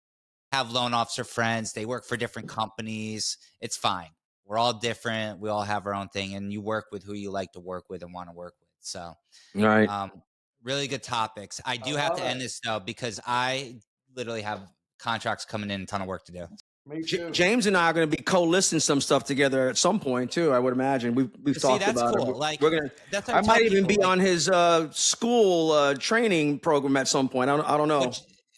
Have loan officer friends. They work for different companies. It's fine. We're all different. We all have our own thing, and you work with who you like to work with and want to work with. So, Right. um, really good topics. I I do have love to it. end this though because I literally have contracts coming in, a ton of work to do. Me too. James and I are going to be co-listing some stuff together at some point too. I would imagine we've See, talked that's about it. cool. Like We're gonna. that's what I I tell might even people. be Like, on his school training program at some point. I don't well, know.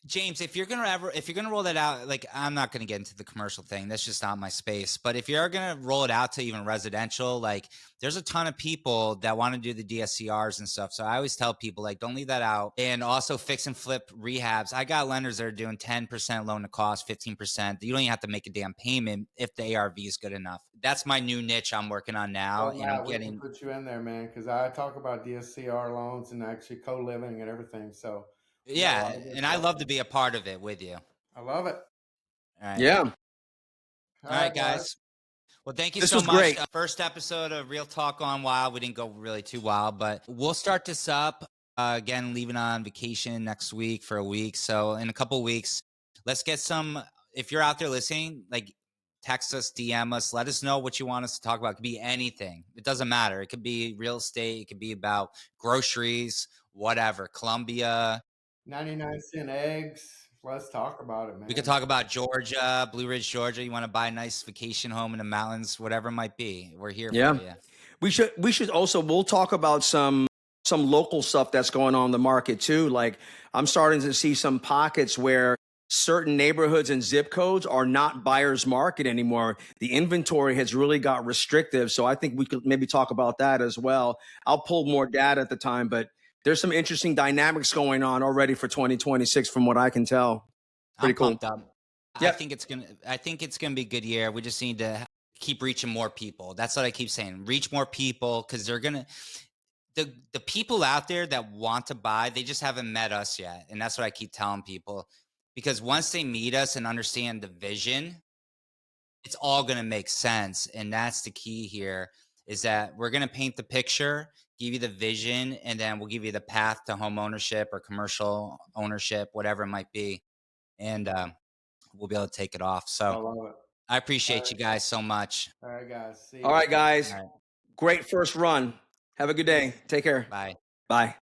James, if you're gonna roll that out, like I'm not gonna get into the commercial thing. That's just not my space. But if you're gonna roll it out to even residential, like there's a ton of people that want to do the DSCRs and stuff. So I always tell people like don't leave that out. And also fix and flip rehabs. I got lenders that are doing 10% loan to cost, 15%. You don't even have to make a damn payment if the ARV is good enough. That's my new niche I'm working on now, Well, and I'm Matt, we can getting put you in there, man, because I talk about DSCR loans and actually co-living and everything. So we got a yeah, lot of good and I stuff. love to be a part of it with you. All I love it. right, Yeah, All all right, right, guys. guys. Well, thank you this so was much. great. First episode of Real Talk Gone Wild. We didn't go really too wild, but we'll start this up again, leaving on vacation next week for a week. So, in a couple weeks, let's get some. If you're out there listening, like text us, DM us, let us know what you want us to talk about. It could be anything, it doesn't matter. It could be real estate, it could be about groceries, whatever, Columbia. 99-cent eggs. Let's talk about it, We could man. talk about Georgia, Blue Ridge, Georgia. You want to buy a nice vacation home in the mountains, whatever it might be. We're here for Yeah, you. we should also we'll talk about some local stuff that's going on in the market too. Like I'm starting to see some pockets where certain neighborhoods and zip codes are not buyer's market anymore. The inventory has really got restrictive. So I think we could maybe talk about that as well. I'll pull more data at the time, but there's some interesting dynamics going on already for 2026 from what I can tell. I'm Pretty cool. pumped up. I Yep. think it's gonna. I think it's gonna be a good year. We just need to keep reaching more people. That's what I keep saying. Reach more people because they're gonna. The people out there that want to buy, they just haven't met us yet, and that's what I keep telling people. Because once they meet us and understand the vision, it's all gonna make sense, and that's the key here. Is that we're gonna paint the picture, give you the vision, and then we'll give you the path to home ownership or commercial ownership, whatever it might be, and we'll be able to take it off. I So love it. I All appreciate right, you guys so much. all right, guys. See All ya. right, All guys. right. Great first run. Have a good day. Peace. Take care. Bye. Bye.